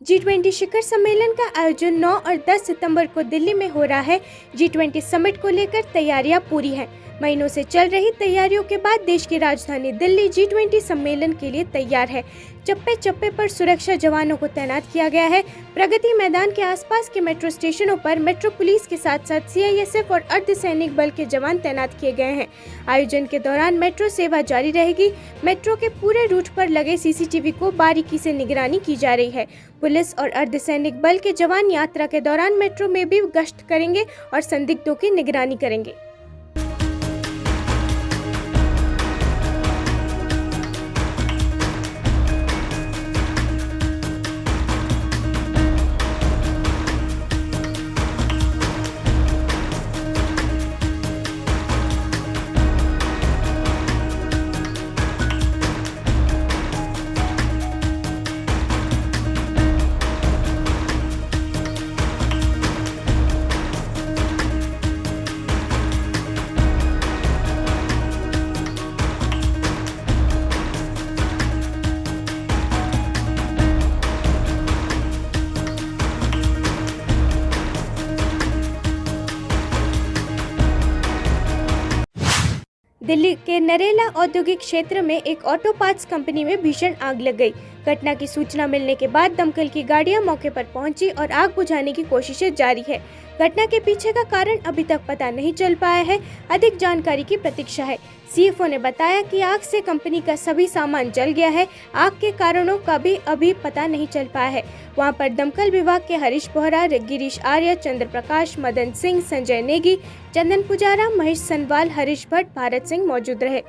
G20 शिखर सम्मेलन का आयोजन 9 और 10 सितंबर को दिल्ली में हो रहा है। G20 समिट को लेकर तैयारियां पूरी हैं। महीनों से चल रही तैयारियों के बाद देश की राजधानी दिल्ली G20 सम्मेलन के लिए तैयार है। चप्पे चप्पे पर सुरक्षा जवानों को तैनात किया गया है। प्रगति मैदान के आसपास के मेट्रो स्टेशनों पर मेट्रो पुलिस के साथ साथ CISF और अर्धसैनिक बल के जवान तैनात किए गए हैं। आयोजन के दौरान मेट्रो सेवा जारी रहेगी। मेट्रो के पूरे रूट पर लगे CCTV को बारीकी से निगरानी की जा रही है। पुलिस और अर्धसैनिक बल के जवान यात्रा के दौरान मेट्रो में भी गश्त करेंगे और संदिग्धों की निगरानी करेंगे। दिल्ली के नरेला औद्योगिक क्षेत्र में एक ऑटो पार्ट्स कंपनी में भीषण आग लग गई। घटना की सूचना मिलने के बाद दमकल की गाड़ियां मौके पर पहुंची और आग बुझाने की कोशिशें जारी है। घटना के पीछे का कारण अभी तक पता नहीं चल पाया है। अधिक जानकारी की प्रतीक्षा है। CFO ने बताया कि आग से कंपनी का सभी सामान जल गया है। आग के कारणों का भी अभी पता नहीं चल पाया है। वहां पर दमकल विभाग के हरीश बोहरा, गिरीश आर्य, चंद्र प्रकाश, मदन सिंह, संजय नेगी, चंदन पुजारा, महेश सनवाल, हरीश भट्ट, भारत सिंह मौजूद रहे।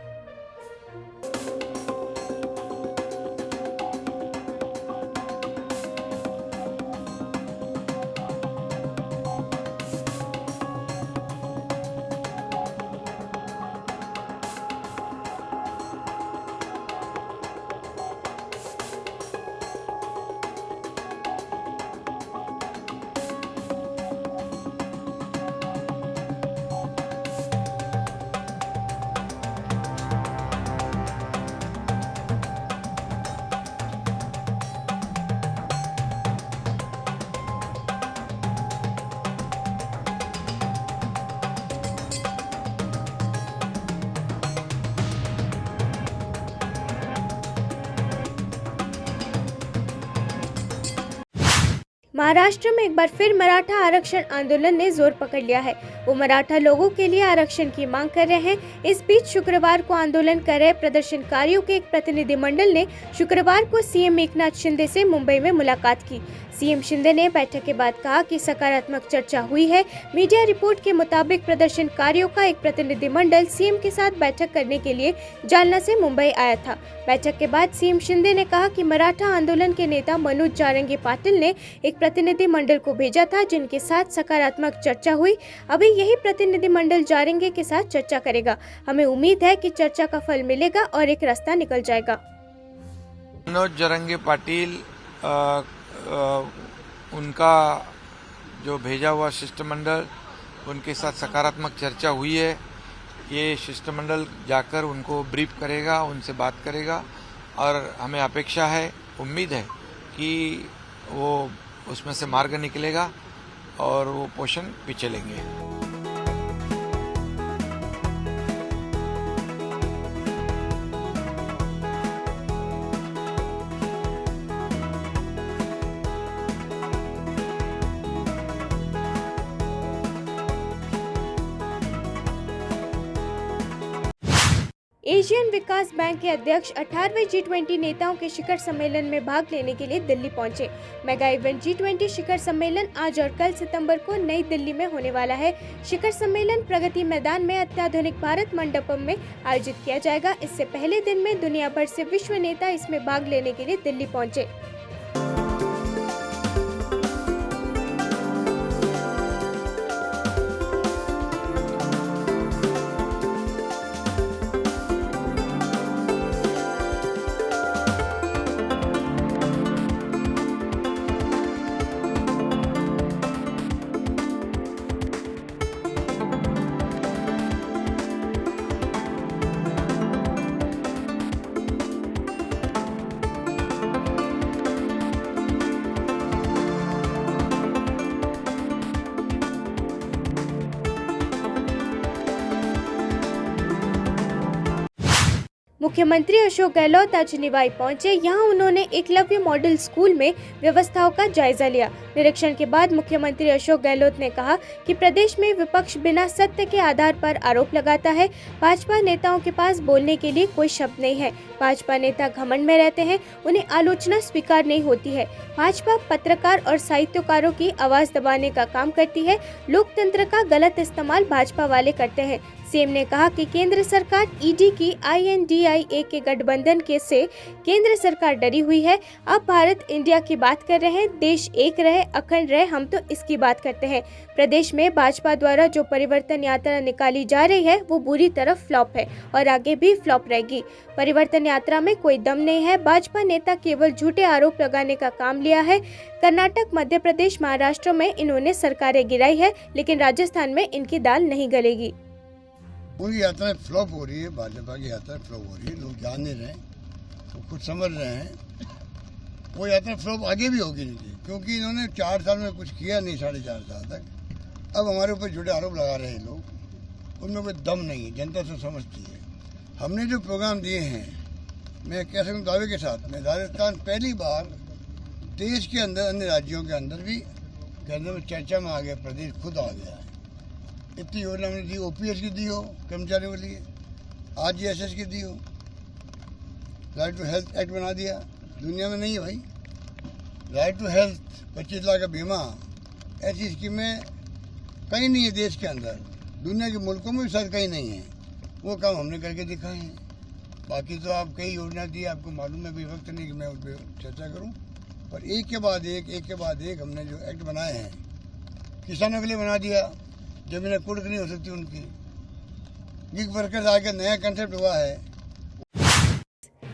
महाराष्ट्र में एक बार फिर मराठा आरक्षण आंदोलन ने जोर पकड़ लिया है। वो मराठा लोगों के लिए आरक्षण की मांग कर रहे हैं। इस बीच शुक्रवार को आंदोलन कर रहे प्रदर्शनकारियों के एक प्रतिनिधिमंडल ने शुक्रवार को CM एकनाथ शिंदे से मुंबई में मुलाकात की। CM शिंदे ने बैठक के बाद कहा कि सकारात्मक चर्चा हुई है। मीडिया रिपोर्ट के मुताबिक प्रदर्शनकारियों का एक प्रतिनिधिमंडल CM के साथ बैठक करने के लिए जालना से मुंबई आया था। बैठक के बाद CM शिंदे ने कहा कि मराठा आंदोलन के नेता मनोज जारंगी पाटिल ने एक प्रतिनिधिमंडल को भेजा था, जिनके साथ सकारात्मक चर्चा हुई। अभी यही प्रतिनिधिमंडल जारंगी के साथ चर्चा करेगा। हमें उम्मीद है कि चर्चा का फल मिलेगा और एक रास्ता निकल जाएगा। मनोज जारंगी पाटिल उनका जो भेजा हुआ शिष्टमंडल, उनके साथ सकारात्मक चर्चा हुई है। ये शिष्टमंडल जाकर उनको ब्रीफ करेगा, उनसे बात करेगा और हमें अपेक्षा है, उम्मीद है कि वो उसमें से मार्ग निकलेगा और वो पोषण भी चलेंगे। एशियन विकास बैंक के अध्यक्ष 18वें G20 नेताओं के शिखर सम्मेलन में भाग लेने के लिए दिल्ली पहुंचे। मेगा इवेंट G20 शिखर सम्मेलन आज और कल सितंबर को नई दिल्ली में होने वाला है। शिखर सम्मेलन प्रगति मैदान में अत्याधुनिक भारत मंडपम में आयोजित किया जाएगा। इससे पहले दिन में दुनिया भर से विश्व नेता इसमें भाग लेने के लिए दिल्ली पहुंचे। मुख्यमंत्री अशोक गहलोत आज निवाई पहुंचे। यहां उन्होंने एकलव्य मॉडल स्कूल में व्यवस्थाओं का जायजा लिया। निरीक्षण के बाद मुख्यमंत्री अशोक गहलोत ने कहा कि प्रदेश में विपक्ष बिना सत्य के आधार पर आरोप लगाता है। भाजपा नेताओं के पास बोलने के लिए कोई शब्द नहीं है। भाजपा नेता घमंड में रहते हैं, उन्हें आलोचना स्वीकार नहीं होती है। भाजपा पत्रकार और साहित्यकारों की आवाज दबाने का काम करती है। लोकतंत्र का गलत इस्तेमाल भाजपा वाले करते हैं। सीएम ने कहा कि केंद्र सरकार ईडी की INDIA के गठबंधन के से केंद्र सरकार डरी हुई है। अब भारत इंडिया की बात कर रहे हैं। देश एक रहे, अखंड रहे, हम तो इसकी बात करते हैं। प्रदेश में भाजपा द्वारा जो परिवर्तन यात्रा निकाली जा रही है वो बुरी तरह फ्लॉप है और आगे भी फ्लॉप रहेगी। परिवर्तन यात्रा में कोई दम नहीं है। भाजपा नेता केवल झूठे आरोप लगाने का काम लिया है। कर्नाटक, मध्य प्रदेश, महाराष्ट्र में इन्होंने सरकारें गिराई है, लेकिन राजस्थान में इनकी दाल नहीं गलेगी। उनकी यात्रा फ्लॉप हो रही है, भाजपा की यात्रा फ्लॉप हो रही है। लोग जान नहीं रहे, तो कुछ समझ रहे हैं। वो यात्रा फ्लॉप आगे भी होगी नहीं, क्योंकि इन्होंने 4 साल में कुछ किया नहीं, 4.5 साल तक। अब हमारे ऊपर झूठे आरोप लगा रहे हैं लोग, उनमें कोई दम नहीं है। जनता तो समझती है। हमने जो प्रोग्राम दिए हैं, मैं कह सकूँ दावे के साथ में, राजस्थान पहली बार देश के अंदर, अन्य राज्यों के अंदर भी केंद्र में चर्चा में आ गया, प्रदेश खुद आ गया है। इतनी योजना हमने दी, OPS की दी हो कर्मचारियों के लिए, RGSS की दी हो, राइट टू हेल्थ एक्ट बना दिया। दुनिया में नहीं है भाई, राइट टू हेल्थ, 25 लाख का बीमा, ऐसी स्कीमें कहीं नहीं है देश के अंदर। दुनिया के मुल्कों में भी शायद कहीं नहीं है। वो काम हमने करके दिखाए हैं। बाकी तो आप कई योजना दी, आपको मालूम है, भी वक्त नहीं कि मैं उस पर चर्चा करूँ। पर एक के बाद एक हमने जो एक्ट बनाए हैं, किसानों के लिए बना दिया, जमीनें कुर्क नहीं हो सकती उनकी। गिग वर्कर्स आके नया कंसेप्ट हुआ है।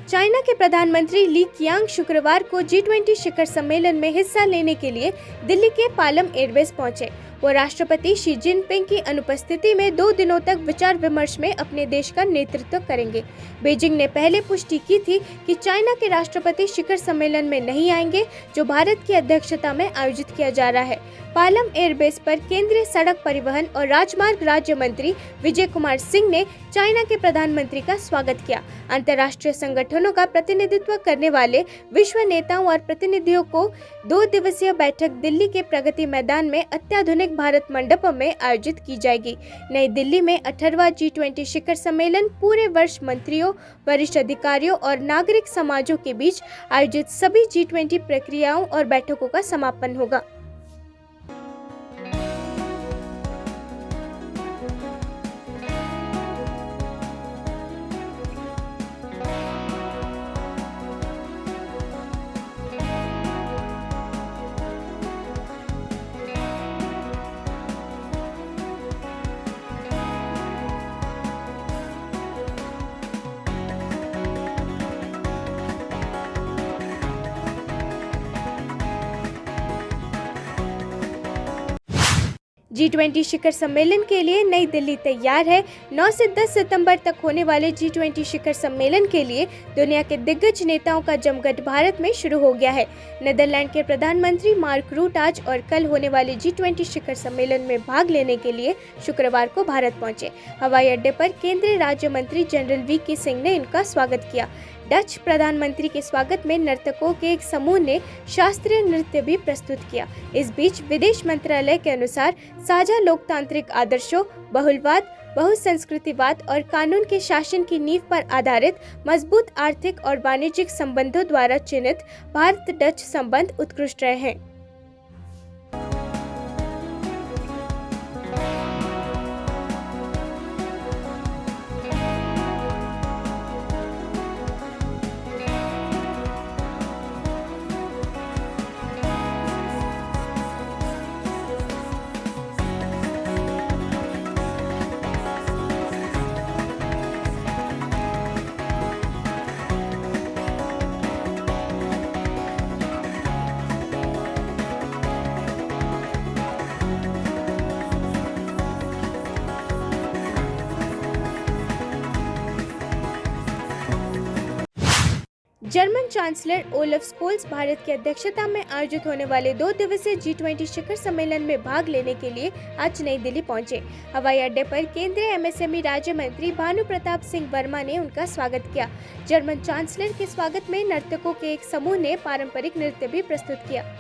चाइना के प्रधानमंत्री ली कियांग शुक्रवार को G20 शिखर सम्मेलन में हिस्सा लेने के लिए दिल्ली के पालम एयरबेस पहुंचे। वो राष्ट्रपति शी जिनपिंग की अनुपस्थिति में 2 दिनों तक विचार विमर्श में अपने देश का नेतृत्व करेंगे। बीजिंग ने पहले पुष्टि की थी कि चाइना के राष्ट्रपति शिखर सम्मेलन में नहीं आएंगे, जो भारत की अध्यक्षता में आयोजित किया जा रहा है। पालम एयरबेस पर केंद्रीय सड़क परिवहन और राजमार्ग राज्य मंत्री विजय कुमार सिंह ने चाइना के प्रधानमंत्री का स्वागत किया। अंतर्राष्ट्रीय संगठनों का प्रतिनिधित्व करने वाले विश्व नेताओं और प्रतिनिधियों को 2 दिवसीय बैठक दिल्ली के प्रगति मैदान में अत्याधुनिक भारत मंडपम में आयोजित की जाएगी। नई दिल्ली में 18वां G20 शिखर सम्मेलन पूरे वर्ष मंत्रियों, वरिष्ठ अधिकारियों और नागरिक समाजों के बीच आयोजित सभी G20 प्रक्रियाओं और बैठकों का समापन होगा। G20 शिखर सम्मेलन के लिए नई दिल्ली तैयार है। 9 से 10 सितंबर तक होने वाले G20 शिखर सम्मेलन के लिए दुनिया के दिग्गज नेताओं का जमघट भारत में शुरू हो गया है। नीदरलैंड के प्रधानमंत्री मार्क रूट आज और कल होने वाले G20 शिखर सम्मेलन में भाग लेने के लिए शुक्रवार को भारत पहुंचे। हवाई अड्डे पर केंद्रीय राज्य मंत्री जनरल VK सिंह ने इनका स्वागत किया। डच प्रधानमंत्री के स्वागत में नर्तकों के एक समूह ने शास्त्रीय नृत्य भी प्रस्तुत किया। इस बीच विदेश मंत्रालय के अनुसार साझा लोकतांत्रिक आदर्शों, बहुलवाद, बहुसंस्कृतिवाद और कानून के शासन की नींव पर आधारित मजबूत आर्थिक और वाणिज्यिक संबंधों द्वारा चिन्हित भारत डच संबंध उत्कृष्ट रहे हैं। German chancellor Olaf Scholz Bharat की अध्यक्षता में आयोजित होने वाले 2 दिवसीय G20 शिखर सम्मेलन में भाग लेने के लिए आज नई दिल्ली पहुंचे। हवाई अड्डे पर केंद्रीय MSME राज्य मंत्री भानु प्रताप सिंह वर्मा ने उनका स्वागत किया। जर्मन चांसलर के स्वागत में नर्तकों के एक समूह ने पारंपरिक नृत्य भी प्रस्तुत किया।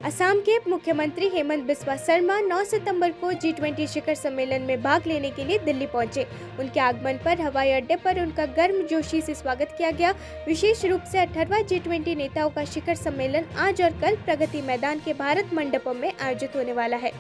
असम के मुख्यमंत्री हेमंत बिस्वा शर्मा 9 सितंबर को G20 शिखर सम्मेलन में भाग लेने के लिए दिल्ली पहुंचे। उनके आगमन पर हवाई अड्डे पर उनका गर्मजोशी से स्वागत किया गया। विशेष रूप से 18वां G20 नेताओं का शिखर सम्मेलन आज और कल प्रगति मैदान के भारत मंडपम में आयोजित होने वाला है।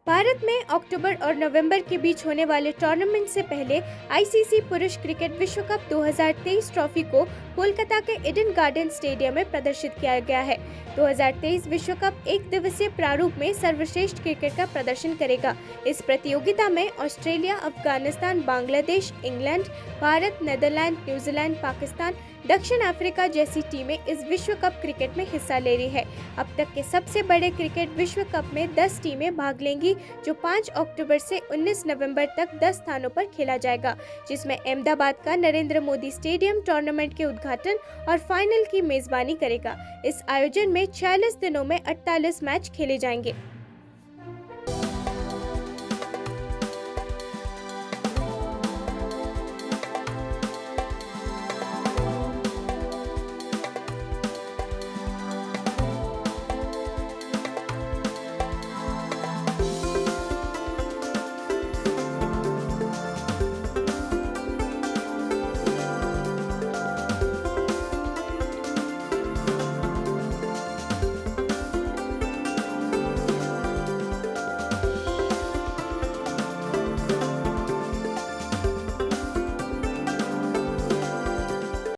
भारत में अक्टूबर और नवंबर के बीच होने वाले टूर्नामेंट से पहले ICC पुरुष क्रिकेट विश्व कप 2023 ट्रॉफी को कोलकाता के ईडन गार्डन स्टेडियम में प्रदर्शित किया गया है। 2023 विश्व कप एक दिवसीय प्रारूप में सर्वश्रेष्ठ क्रिकेट का प्रदर्शन करेगा। इस प्रतियोगिता में Australia, Afghanistan, Bangladesh, England, Bharat, Netherland, New Zealand, Pakistan, दक्षिण अफ्रीका जैसी टीमें इस विश्व कप क्रिकेट में हिस्सा ले रही है। अब तक के सबसे बड़े क्रिकेट विश्व कप में 10 टीमें भाग लेंगी, जो 5 अक्टूबर से 19 नवंबर तक 10 स्थानों पर खेला जाएगा, जिसमें अहमदाबाद का नरेंद्र मोदी स्टेडियम टूर्नामेंट के उद्घाटन और फाइनल की मेजबानी करेगा। इस आयोजन में 46 दिनों में 48 मैच खेले जाएंगे।